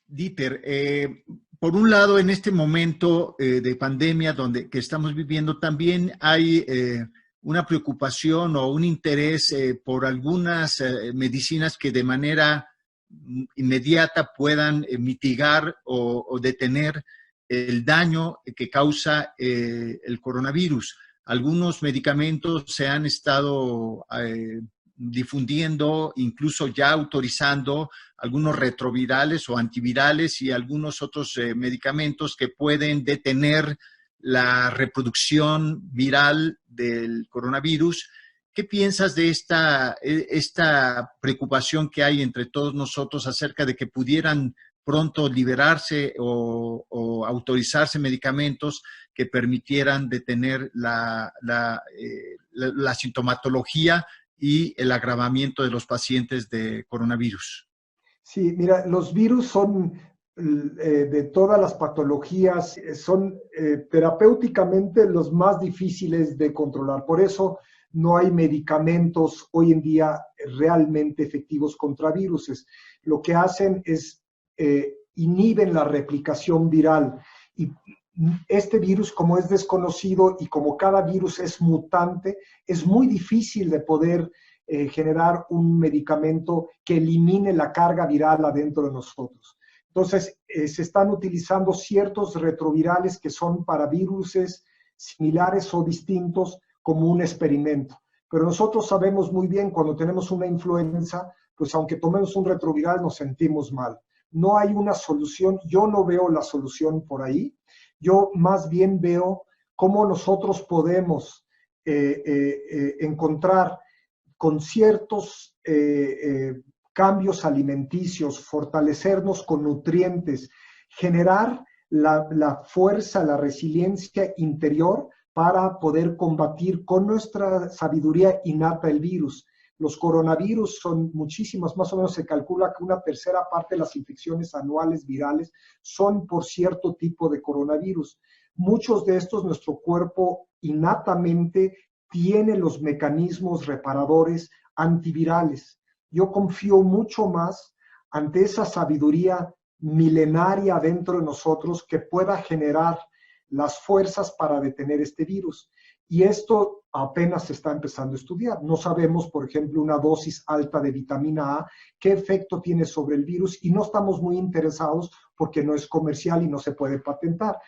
Dieter, por un lado, en este momento de pandemia que estamos viviendo, también hay una preocupación o un interés por algunas medicinas que de manera inmediata puedan mitigar o detener el daño que causa el coronavirus. Algunos medicamentos se han estado difundiendo, incluso ya autorizando algunos retrovirales o antivirales y algunos otros medicamentos que pueden detener la reproducción viral del coronavirus. ¿Qué piensas de esta preocupación que hay entre todos nosotros acerca de que pudieran pronto liberarse o autorizarse medicamentos que permitieran detener la sintomatología y el agravamiento de los pacientes de coronavirus? Sí, mira, los virus son de todas las patologías, son terapéuticamente los más difíciles de controlar. Por eso no hay medicamentos hoy en día realmente efectivos contra viruses. Lo que hacen es inhiben la replicación viral. Y este virus, como es desconocido y como cada virus es mutante, es muy difícil de poder generar un medicamento que elimine la carga viral adentro de nosotros. Entonces, se están utilizando ciertos retrovirales que son para viruses similares o distintos como un experimento. Pero nosotros sabemos muy bien cuando tenemos una influenza, pues aunque tomemos un retroviral nos sentimos mal. No hay una solución, yo no veo la solución por ahí. Yo más bien veo cómo nosotros podemos encontrar con ciertos cambios alimenticios, fortalecernos con nutrientes, generar la fuerza, la resiliencia interior para poder combatir con nuestra sabiduría innata el virus. Los coronavirus son muchísimos, más o menos se calcula que una tercera parte de las infecciones anuales virales son por cierto tipo de coronavirus. Muchos de estos nuestro cuerpo innatamente tiene los mecanismos reparadores antivirales. Yo confío mucho más ante esa sabiduría milenaria dentro de nosotros que pueda generar las fuerzas para detener este virus. Y esto apenas se está empezando a estudiar. No sabemos, por ejemplo, una dosis alta de vitamina A, qué efecto tiene sobre el virus y no estamos muy interesados porque no es comercial y no se puede patentar.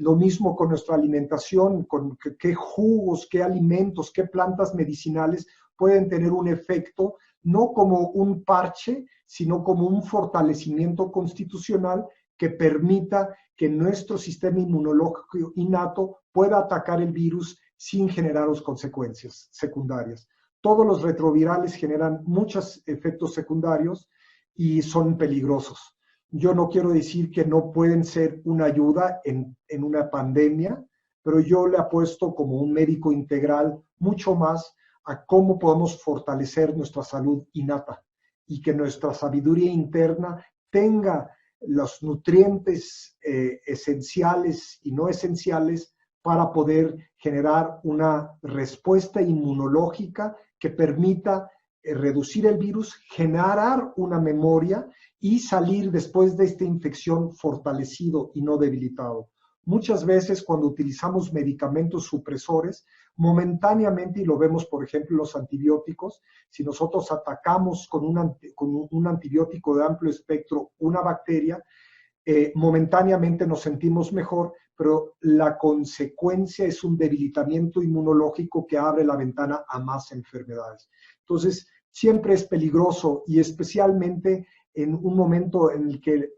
Lo mismo con nuestra alimentación, con qué jugos, qué alimentos, qué plantas medicinales pueden tener un efecto, no como un parche, sino como un fortalecimiento constitucional que permita que nuestro sistema inmunológico innato pueda atacar el virus sin generar consecuencias secundarias. Todos los retrovirales generan muchos efectos secundarios y son peligrosos. Yo no quiero decir que no pueden ser una ayuda en una pandemia, pero yo le apuesto como un médico integral mucho más a cómo podemos fortalecer nuestra salud innata y que nuestra sabiduría interna tenga los nutrientes esenciales y no esenciales para poder generar una respuesta inmunológica que permita reducir el virus, generar una memoria y salir después de esta infección fortalecido y no debilitado. Muchas veces cuando utilizamos medicamentos supresores, momentáneamente, y lo vemos por ejemplo en los antibióticos, si nosotros atacamos con un antibiótico de amplio espectro una bacteria, momentáneamente nos sentimos mejor, pero la consecuencia es un debilitamiento inmunológico que abre la ventana a más enfermedades. Entonces, siempre es peligroso y especialmente en un momento en el que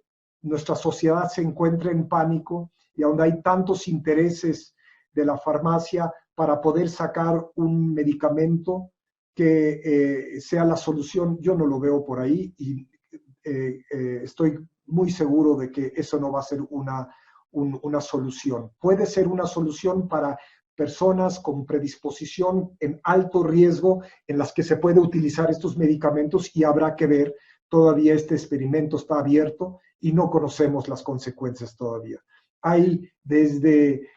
nuestra sociedad se encuentra en pánico y donde hay tantos intereses de la farmacia para poder sacar un medicamento que sea la solución. Yo no lo veo por ahí y estoy muy seguro de que eso no va a ser una solución. Puede ser una solución para personas con predisposición en alto riesgo en las que se puede utilizar estos medicamentos y habrá que ver, todavía este experimento está abierto y no conocemos las consecuencias todavía. Hay desde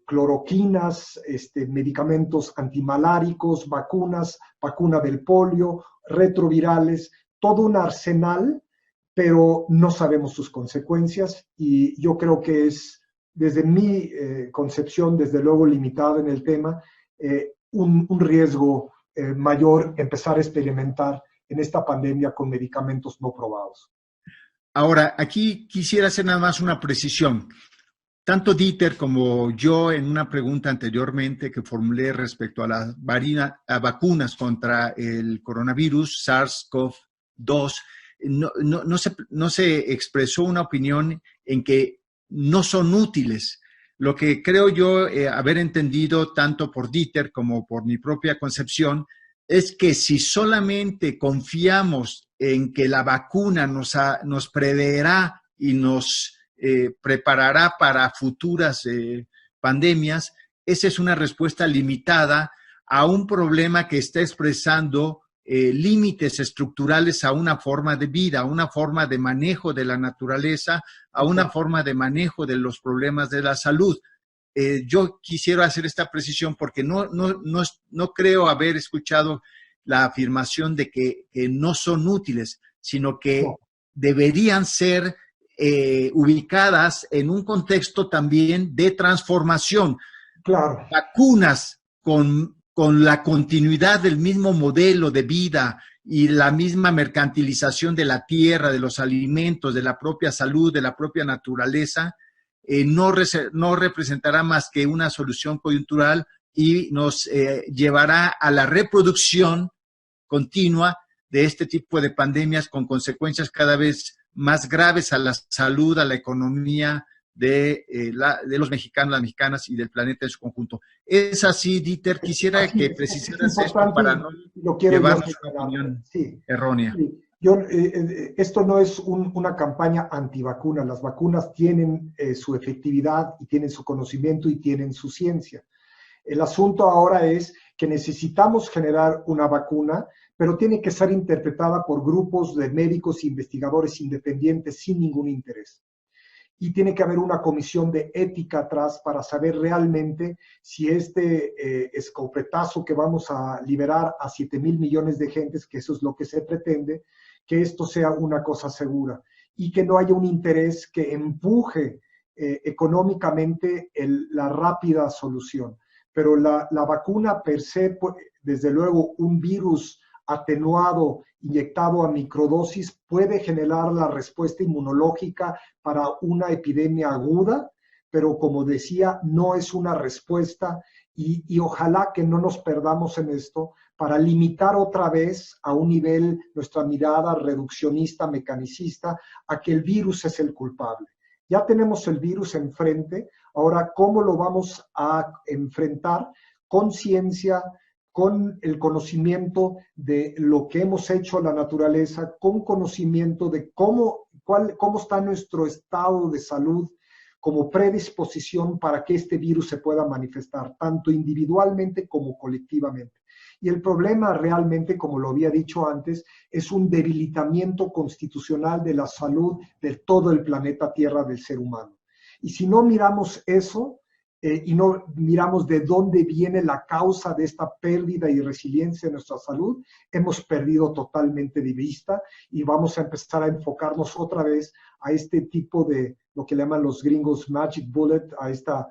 cloroquinas, medicamentos antimaláricos, vacunas, vacuna del polio, retrovirales, todo un arsenal pero no sabemos sus consecuencias y yo creo que es, desde mi concepción, desde luego limitada en el tema, un riesgo mayor empezar a experimentar en esta pandemia con medicamentos no probados. Ahora, aquí quisiera hacer nada más una precisión. Tanto Dieter como yo en una pregunta anteriormente que formulé respecto a las vacunas contra el coronavirus SARS-CoV-2, no se expresó una opinión en que no son útiles. Lo que creo yo haber entendido tanto por Dieter como por mi propia concepción es que si solamente confiamos en que la vacuna nos preverá y nos preparará para futuras pandemias, esa es una respuesta limitada a un problema que está expresando límites estructurales a una forma de vida, a una forma de manejo de la naturaleza, a una forma de manejo de los problemas de la salud. Yo quisiera hacer esta precisión porque no creo haber escuchado la afirmación de que no son útiles, sino que deberían ser ubicadas en un contexto también de transformación. Claro. Vacunas con la continuidad del mismo modelo de vida y la misma mercantilización de la tierra, de los alimentos, de la propia salud, de la propia naturaleza, no representará más que una solución coyuntural y nos llevará a la reproducción continua de este tipo de pandemias con consecuencias cada vez más graves a la salud, a la economía de los mexicanos, las mexicanas y del planeta en su conjunto. Es así, Dieter, quisiera que precisaras esto para no llevarnos una opinión errónea. Sí. Esto no es una campaña antivacuna. Las vacunas tienen su efectividad y tienen su conocimiento y tienen su ciencia. El asunto ahora es que necesitamos generar una vacuna, pero tiene que ser interpretada por grupos de médicos e investigadores independientes sin ningún interés. Y tiene que haber una comisión de ética atrás para saber realmente si este escopetazo que vamos a liberar a 7,000 millones de gentes, que eso es lo que se pretende, que esto sea una cosa segura y que no haya un interés que empuje económicamente la rápida solución. Pero la vacuna per se, desde luego, un virus atenuado, inyectado a microdosis, puede generar la respuesta inmunológica para una epidemia aguda, pero como decía, no es una respuesta y ojalá que no nos perdamos en esto para limitar otra vez a un nivel nuestra mirada reduccionista, mecanicista, a que el virus es el culpable. Ya tenemos el virus enfrente, ahora, ¿cómo lo vamos a enfrentar? Con ciencia, con el conocimiento de lo que hemos hecho a la naturaleza, con conocimiento de cómo está nuestro estado de salud como predisposición para que este virus se pueda manifestar, tanto individualmente como colectivamente. Y el problema realmente, como lo había dicho antes, es un debilitamiento constitucional de la salud de todo el planeta Tierra del ser humano. Y si no miramos eso, y no miramos de dónde viene la causa de esta pérdida y resiliencia de nuestra salud, hemos perdido totalmente de vista y vamos a empezar a enfocarnos otra vez a este tipo de, lo que llaman los gringos magic bullet, a esta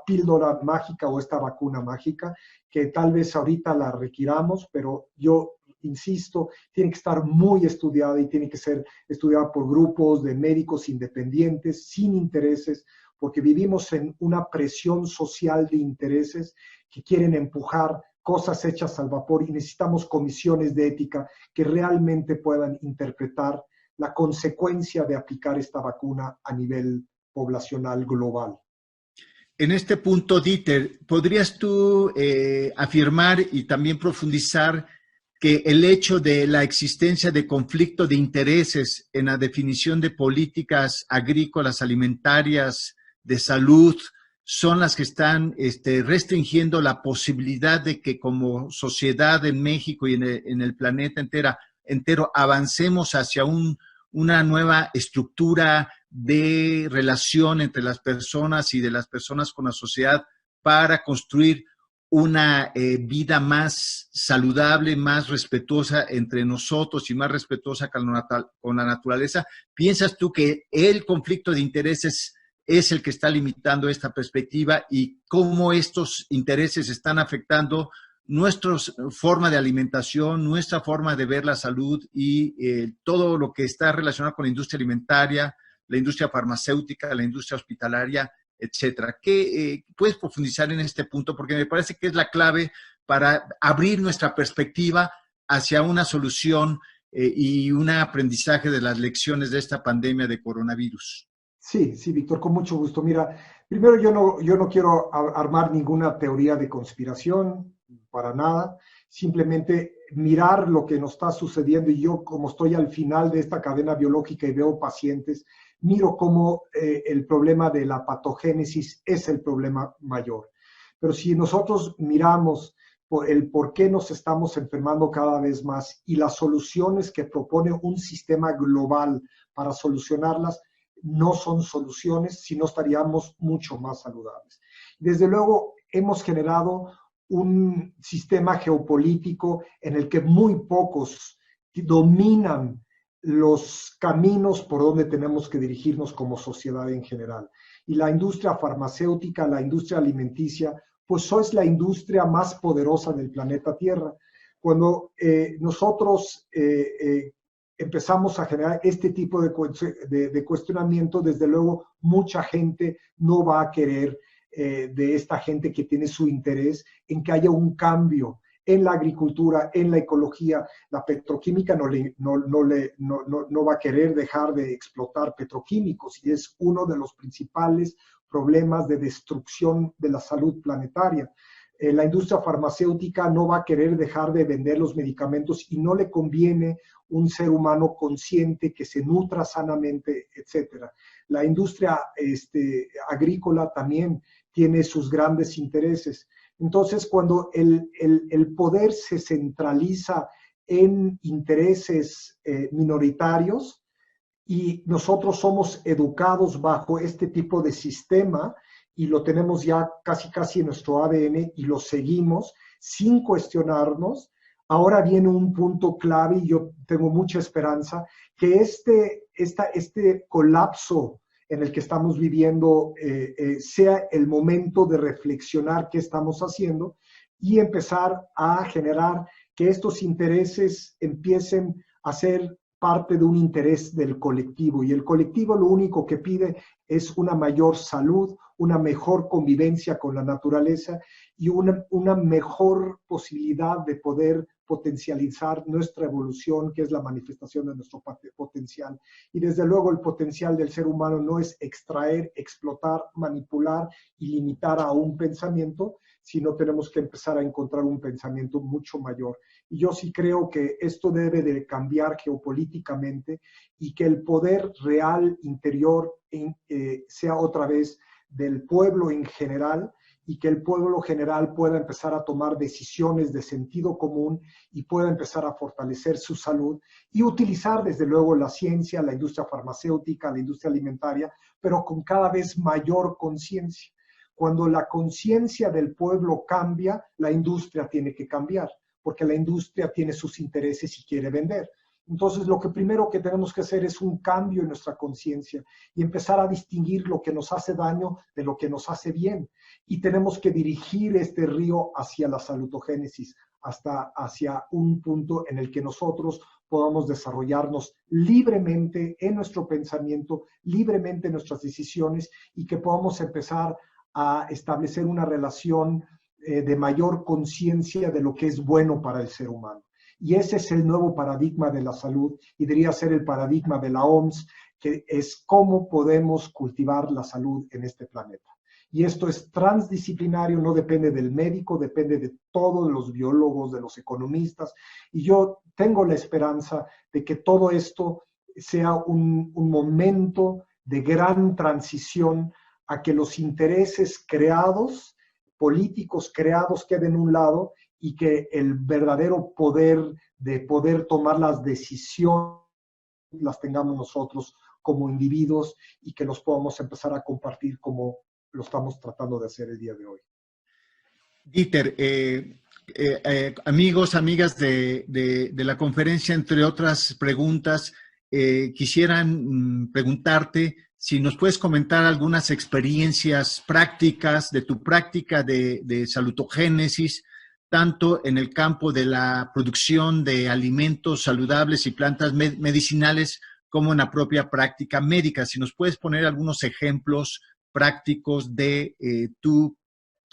píldora mágica o esta vacuna mágica, que tal vez ahorita la requiramos, pero yo insisto, tiene que estar muy estudiada y tiene que ser estudiada por grupos de médicos independientes, sin intereses, porque vivimos en una presión social de intereses que quieren empujar cosas hechas al vapor y necesitamos comisiones de ética que realmente puedan interpretar la consecuencia de aplicar esta vacuna a nivel poblacional global. En este punto, Dieter, ¿podrías tú afirmar y también profundizar que el hecho de la existencia de conflicto de intereses en la definición de políticas agrícolas, alimentarias, de salud, son las que están restringiendo la posibilidad de que como sociedad en México y en el planeta entero avancemos hacia una nueva estructura de relación entre las personas y de las personas con la sociedad para construir una vida más saludable, más respetuosa entre nosotros y más respetuosa con la naturaleza. ¿Piensas tú que el conflicto de intereses es el que está limitando esta perspectiva y cómo estos intereses están afectando nuestra forma de alimentación, nuestra forma de ver la salud y todo lo que está relacionado con la industria alimentaria, la industria farmacéutica, la industria hospitalaria, etcétera? ¿Qué puedes profundizar en este punto? Porque me parece que es la clave para abrir nuestra perspectiva hacia una solución y un aprendizaje de las lecciones de esta pandemia de coronavirus. Sí, sí, Víctor, con mucho gusto. Mira, primero yo no quiero armar ninguna teoría de conspiración, para nada. Simplemente mirar lo que nos está sucediendo y yo, como estoy al final de esta cadena biológica y veo pacientes, miro cómo el problema de la patogénesis es el problema mayor. Pero si nosotros miramos el por qué nos estamos enfermando cada vez más y las soluciones que propone un sistema global para solucionarlas, no son soluciones, sino estaríamos mucho más saludables. Desde luego, hemos generado un sistema geopolítico en el que muy pocos dominan los caminos por donde tenemos que dirigirnos como sociedad en general. Y la industria farmacéutica, la industria alimenticia, pues es la industria más poderosa del planeta Tierra. Cuando nosotros empezamos a generar este tipo de cuestionamiento, desde luego mucha gente no va a querer de esta gente que tiene su interés en que haya un cambio en la agricultura, en la ecología. La petroquímica no va a querer dejar de explotar petroquímicos y es uno de los principales problemas de destrucción de la salud planetaria. La industria farmacéutica no va a querer dejar de vender los medicamentos y no le conviene un ser humano consciente que se nutra sanamente, etc. La industria agrícola también tiene sus grandes intereses. Entonces, cuando el poder se centraliza en intereses minoritarios y nosotros somos educados bajo este tipo de sistema y lo tenemos ya casi en nuestro ADN y lo seguimos sin cuestionarnos, ahora viene un punto clave y yo tengo mucha esperanza que este colapso en el que estamos viviendo sea el momento de reflexionar qué estamos haciendo y empezar a generar que estos intereses empiecen a ser parte de un interés del colectivo. Y el colectivo lo único que pide es una mayor salud, una mejor convivencia con la naturaleza y una mejor posibilidad de poder potencializar nuestra evolución, que es la manifestación de nuestro potencial. Y desde luego el potencial del ser humano no es extraer, explotar, manipular y limitar a un pensamiento, sino tenemos que empezar a encontrar un pensamiento mucho mayor. Y yo sí creo que esto debe de cambiar geopolíticamente y que el poder real interior sea otra vez del pueblo en general y que el pueblo general pueda empezar a tomar decisiones de sentido común y pueda empezar a fortalecer su salud y utilizar desde luego la ciencia, la industria farmacéutica, la industria alimentaria, pero con cada vez mayor conciencia. Cuando la conciencia del pueblo cambia, la industria tiene que cambiar, porque la industria tiene sus intereses y quiere vender. Entonces, lo que primero que tenemos que hacer es un cambio en nuestra conciencia y empezar a distinguir lo que nos hace daño de lo que nos hace bien. Y tenemos que dirigir este río hacia la salutogénesis, hacia un punto en el que nosotros podamos desarrollarnos libremente en nuestro pensamiento, libremente en nuestras decisiones y que podamos empezar a establecer una relación de mayor conciencia de lo que es bueno para el ser humano. Y ese es el nuevo paradigma de la salud y debería ser el paradigma de la OMS, que es cómo podemos cultivar la salud en este planeta. Y esto es transdisciplinario, no depende del médico, depende de todos los biólogos, de los economistas. Y yo tengo la esperanza de que todo esto sea un momento de gran transición a que los intereses creados, políticos creados, queden a un lado y que el verdadero poder de poder tomar las decisiones las tengamos nosotros como individuos y que los podamos empezar a compartir como lo estamos tratando de hacer el día de hoy. Dieter, amigos, amigas de la conferencia, entre otras preguntas, quisieran preguntarte si nos puedes comentar algunas experiencias prácticas de tu práctica de salutogénesis, tanto en el campo de la producción de alimentos saludables y plantas medicinales, como en la propia práctica médica. Si nos puedes poner algunos ejemplos prácticos de tu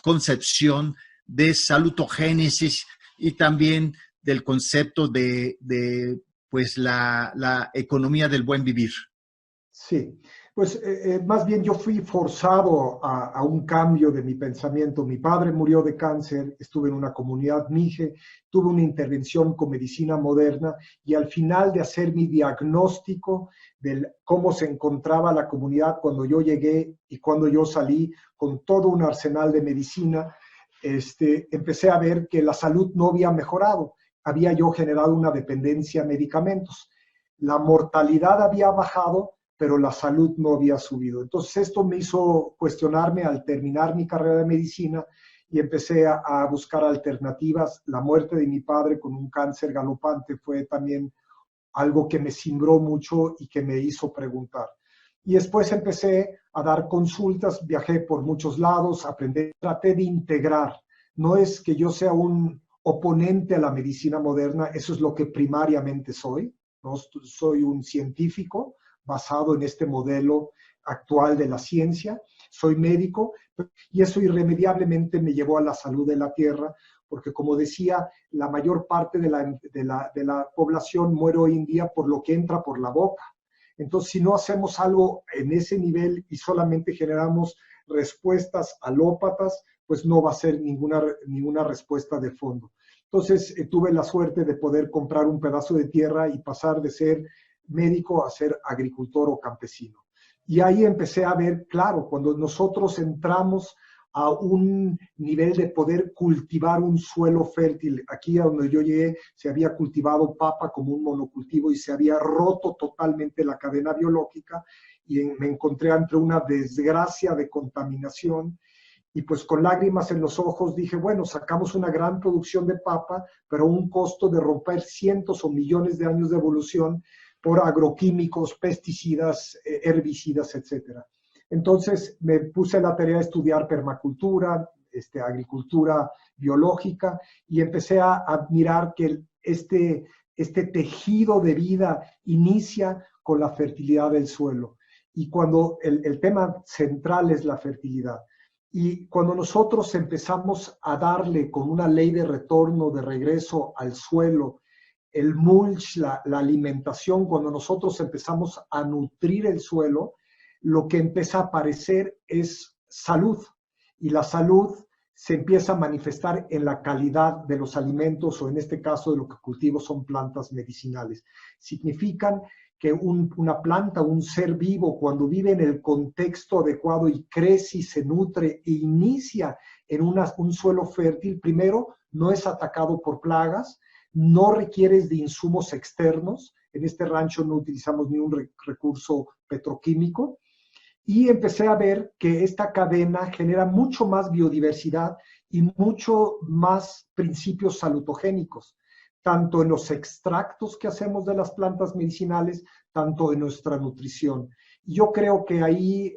concepción de salutogénesis y también del concepto de pues la economía del buen vivir. Sí, pues más bien yo fui forzado a un cambio de mi pensamiento. Mi padre murió de cáncer, estuve en una comunidad mije, tuve una intervención con medicina moderna y al final de hacer mi diagnóstico de cómo se encontraba la comunidad cuando yo llegué y cuando yo salí con todo un arsenal de medicina, empecé a ver que la salud no había mejorado. Había yo generado una dependencia a medicamentos. La mortalidad había bajado, pero la salud no había subido. Entonces esto me hizo cuestionarme al terminar mi carrera de medicina y empecé a buscar alternativas. La muerte de mi padre con un cáncer galopante fue también algo que me cimbró mucho y que me hizo preguntar. Y después empecé a dar consultas, viajé por muchos lados, aprendí, traté de integrar. No es que yo sea un oponente a la medicina moderna, eso es lo que primariamente soy, ¿no? Soy un científico basado en este modelo actual de la ciencia, soy médico y eso irremediablemente me llevó a la salud de la tierra, porque como decía, la mayor parte de la población muere hoy en día por lo que entra por la boca. Entonces, si no hacemos algo en ese nivel y solamente generamos respuestas alópatas, pues no va a ser ninguna respuesta de fondo. Entonces, tuve la suerte de poder comprar un pedazo de tierra y pasar de ser médico a ser agricultor o campesino. Y ahí empecé a ver, claro, cuando nosotros entramos a un nivel de poder cultivar un suelo fértil. Aquí a donde yo llegué se había cultivado papa como un monocultivo y se había roto totalmente la cadena biológica y me encontré entre una desgracia de contaminación y pues con lágrimas en los ojos dije, bueno, sacamos una gran producción de papa, pero a un costo de romper cientos o millones de años de evolución por agroquímicos, pesticidas, herbicidas, etcétera. Entonces me puse la tarea de estudiar permacultura, agricultura biológica y empecé a admirar que este tejido de vida inicia con la fertilidad del suelo. Y cuando el tema central es la fertilidad. Y cuando nosotros empezamos a darle con una ley de retorno, de regreso al suelo, el mulch, la alimentación, cuando nosotros empezamos a nutrir el suelo, lo que empieza a aparecer es salud. Y la salud se empieza a manifestar en la calidad de los alimentos o en este caso de lo que cultivo son plantas medicinales. Significan que una planta, un ser vivo, cuando vive en el contexto adecuado y crece y se nutre e inicia en un suelo fértil, primero no es atacado por plagas, no requieres de insumos externos. En este rancho no utilizamos ni un recurso petroquímico. Y empecé a ver que esta cadena genera mucho más biodiversidad y mucho más principios salutogénicos, tanto en los extractos que hacemos de las plantas medicinales, tanto en nuestra nutrición. Y yo creo que ahí,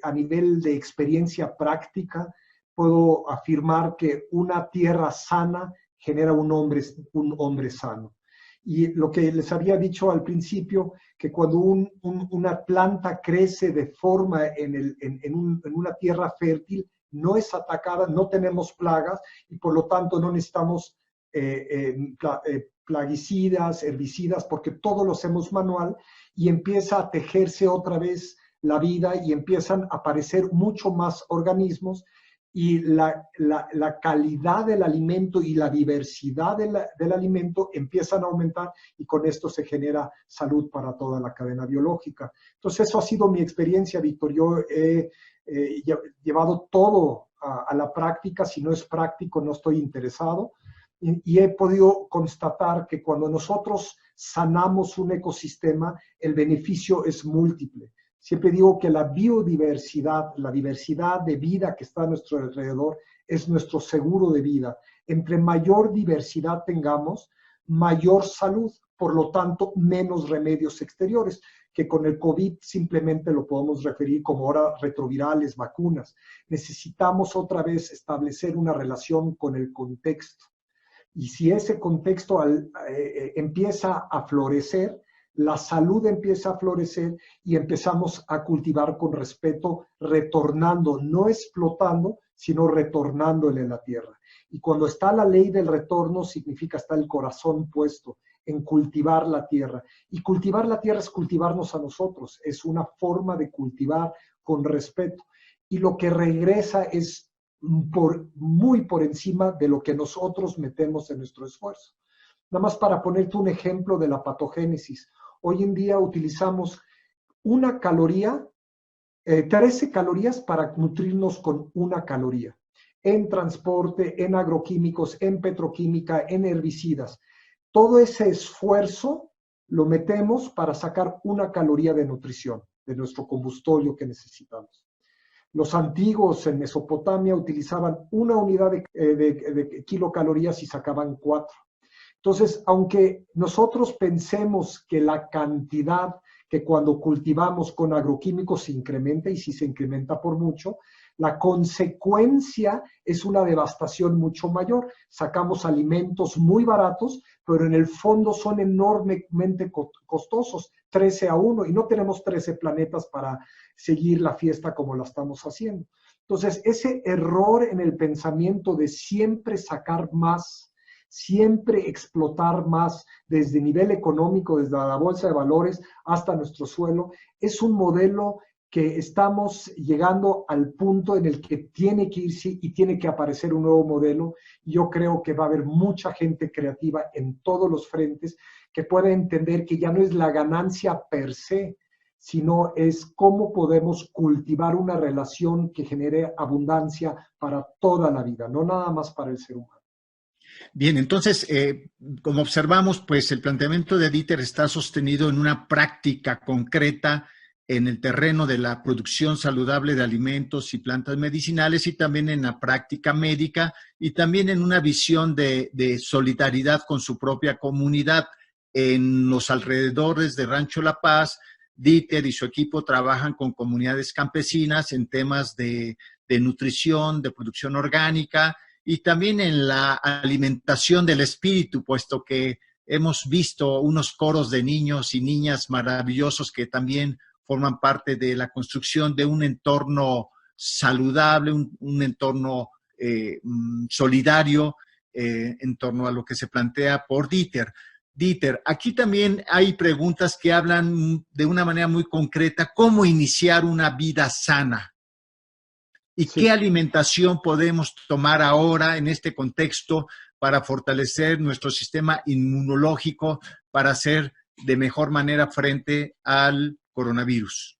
a nivel de experiencia práctica, puedo afirmar que una tierra sana genera un hombre sano. Y lo que les había dicho al principio, que cuando una planta crece de forma en una tierra fértil, no es atacada, no tenemos plagas y por lo tanto no necesitamos plaguicidas, herbicidas, porque todo lo hacemos manual y empieza a tejerse otra vez la vida y empiezan a aparecer mucho más organismos y la calidad del alimento y la diversidad del alimento empiezan a aumentar y con esto se genera salud para toda la cadena biológica. Entonces eso ha sido mi experiencia, Víctor. Yo he llevado todo a la práctica. Si no es práctico, no estoy interesado. Y he podido constatar que cuando nosotros sanamos un ecosistema, el beneficio es múltiple. Siempre digo que la biodiversidad, la diversidad de vida que está a nuestro alrededor, es nuestro seguro de vida. Entre mayor diversidad tengamos, mayor salud, por lo tanto, menos remedios exteriores, que con el COVID simplemente lo podemos referir como ahora retrovirales, vacunas. Necesitamos otra vez establecer una relación con el contexto. Y si ese contexto empieza a florecer, la salud empieza a florecer y empezamos a cultivar con respeto, retornando, no explotando, sino retornándole a la tierra. Y cuando está la ley del retorno, significa está el corazón puesto en cultivar la tierra. Y cultivar la tierra es cultivarnos a nosotros, es una forma de cultivar con respeto. Y lo que regresa es muy por encima de lo que nosotros metemos en nuestro esfuerzo. Nada más para ponerte un ejemplo de la patogénesis. Hoy en día utilizamos una caloría, 13 calorías para nutrirnos con una caloría. En transporte, en agroquímicos, en petroquímica, en herbicidas. Todo ese esfuerzo lo metemos para sacar una caloría de nutrición de nuestro combustorio que necesitamos. Los antiguos en Mesopotamia utilizaban una unidad de kilocalorías y sacaban 4. Entonces, aunque nosotros pensemos que la cantidad que cuando cultivamos con agroquímicos se incrementa, y si se incrementa por mucho, la consecuencia es una devastación mucho mayor. Sacamos alimentos muy baratos, pero en el fondo son enormemente costosos, 13-1, y no tenemos 13 planetas para seguir la fiesta como la estamos haciendo. Entonces, ese error en el pensamiento de siempre sacar más, siempre explotar más desde nivel económico, desde la bolsa de valores hasta nuestro suelo, es un modelo que estamos llegando al punto en el que tiene que irse y tiene que aparecer un nuevo modelo. Yo creo que va a haber mucha gente creativa en todos los frentes que pueda entender que ya no es la ganancia per se, sino es cómo podemos cultivar una relación que genere abundancia para toda la vida, no nada más para el ser humano. Bien, entonces, como observamos, pues el planteamiento de Dieter está sostenido en una práctica concreta en el terreno de la producción saludable de alimentos y plantas medicinales, y también en la práctica médica, y también en una visión de solidaridad con su propia comunidad. En los alrededores de Rancho La Paz, Dieter y su equipo trabajan con comunidades campesinas en temas de nutrición, de producción orgánica, y también en la alimentación del espíritu, puesto que hemos visto unos coros de niños y niñas maravillosos que también forman parte de la construcción de un entorno saludable, un entorno solidario en torno a lo que se plantea por Dieter. Dieter, aquí también hay preguntas que hablan de una manera muy concreta, ¿cómo iniciar una vida sana? ¿Y sí, qué alimentación podemos tomar ahora en este contexto para fortalecer nuestro sistema inmunológico para hacer de mejor manera frente al coronavirus?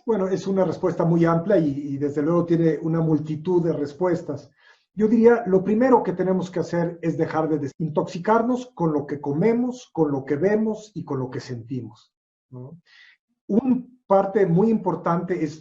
Bueno, es una respuesta muy amplia y desde luego tiene una multitud de respuestas. Yo diría, lo primero que tenemos que hacer es dejar de desintoxicarnos con lo que comemos, con lo que vemos y con lo que sentimos, ¿no? Un parte muy importante es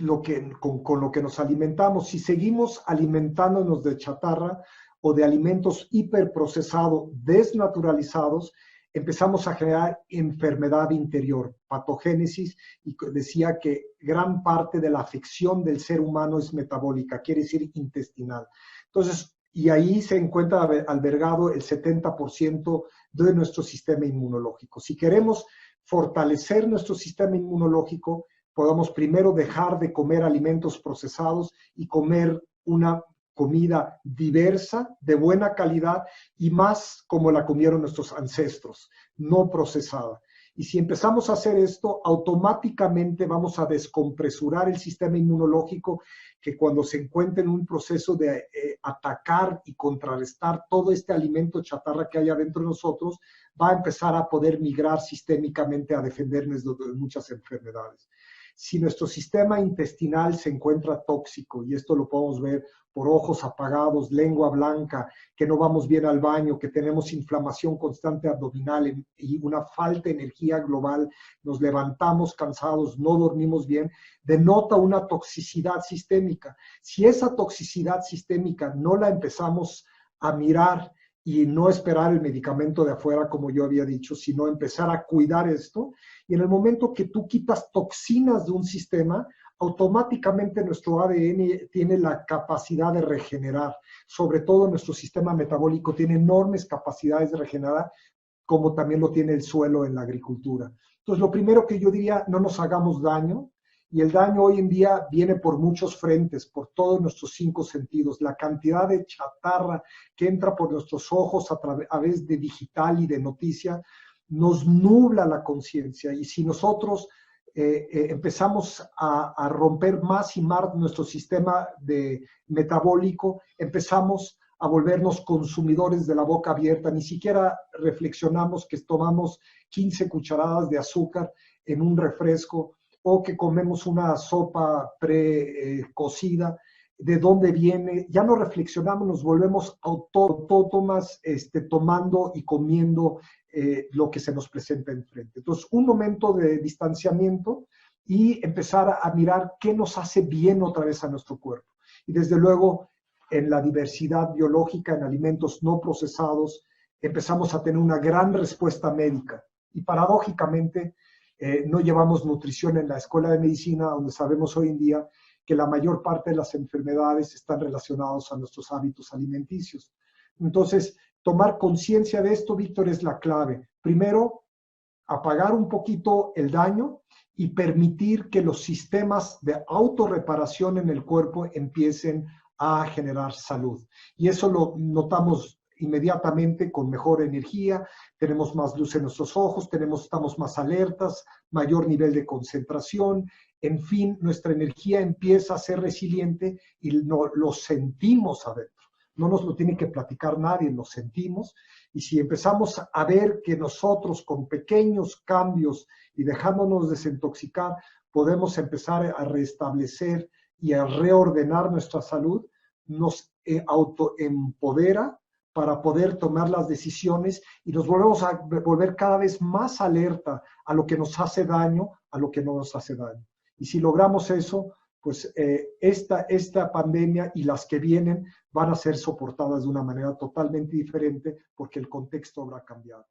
con lo que nos alimentamos. Si seguimos alimentándonos de chatarra o de alimentos hiperprocesados, desnaturalizados, empezamos a generar enfermedad interior, patogénesis, y decía que gran parte de la afección del ser humano es metabólica, quiere decir intestinal. Entonces, y ahí se encuentra albergado el 70% de nuestro sistema inmunológico. Si queremos fortalecer nuestro sistema inmunológico, podamos primero dejar de comer alimentos procesados y comer una comida diversa, de buena calidad y más como la comieron nuestros ancestros, no procesada. Y si empezamos a hacer esto, automáticamente vamos a descompresurar el sistema inmunológico, que cuando se encuentre en un proceso de atacar y contrarrestar todo este alimento chatarra que hay adentro de nosotros, va a empezar a poder migrar sistémicamente a defendernos de muchas enfermedades. Si nuestro sistema intestinal se encuentra tóxico, y esto lo podemos ver por ojos apagados, lengua blanca, que no vamos bien al baño, que tenemos inflamación constante abdominal y una falta de energía global, nos levantamos cansados, no dormimos bien, denota una toxicidad sistémica. Si esa toxicidad sistémica no la empezamos a mirar y no esperar el medicamento de afuera, como yo había dicho, sino empezar a cuidar esto, y en el momento que tú quitas toxinas de un sistema, automáticamente nuestro ADN tiene la capacidad de regenerar, sobre todo nuestro sistema metabólico tiene enormes capacidades de regenerar, como también lo tiene el suelo en la agricultura. Entonces, lo primero que yo diría, no nos hagamos daño, y el daño hoy en día viene por muchos frentes, por todos nuestros 5 sentidos. La cantidad de chatarra que entra por nuestros ojos a través de digital y de noticia nos nubla la conciencia, y si nosotros empezamos a romper más y más nuestro sistema metabólico, empezamos a volvernos consumidores de la boca abierta, ni siquiera reflexionamos que tomamos 15 cucharadas de azúcar en un refresco, o que comemos una sopa precocida, de dónde viene, ya no reflexionamos, nos volvemos autómatas tomando y comiendo lo que se nos presenta enfrente. Entonces, un momento de distanciamiento y empezar a mirar qué nos hace bien otra vez a nuestro cuerpo. Y desde luego, en la diversidad biológica, en alimentos no procesados, empezamos a tener una gran respuesta médica. Y paradójicamente, no llevamos nutrición en la escuela de medicina, donde sabemos hoy en día que la mayor parte de las enfermedades están relacionadas a nuestros hábitos alimenticios. Entonces, tomar conciencia de esto, Víctor, es la clave. Primero, apagar un poquito el daño y permitir que los sistemas de autorreparación en el cuerpo empiecen a generar salud. Y eso lo notamos inmediatamente con mejor energía, tenemos más luz en nuestros ojos, estamos más alertas, mayor nivel de concentración, en fin, nuestra energía empieza a ser resiliente y lo sentimos adentro. No nos lo tiene que platicar nadie, lo sentimos. Y si empezamos a ver que nosotros con pequeños cambios y dejándonos desintoxicar, podemos empezar a restablecer y a reordenar nuestra salud, nos autoempodera para poder tomar las decisiones y nos volvemos a volver cada vez más alerta a lo que nos hace daño, a lo que no nos hace daño. Y si logramos eso, pues esta pandemia y las que vienen van a ser soportadas de una manera totalmente diferente porque el contexto habrá cambiado.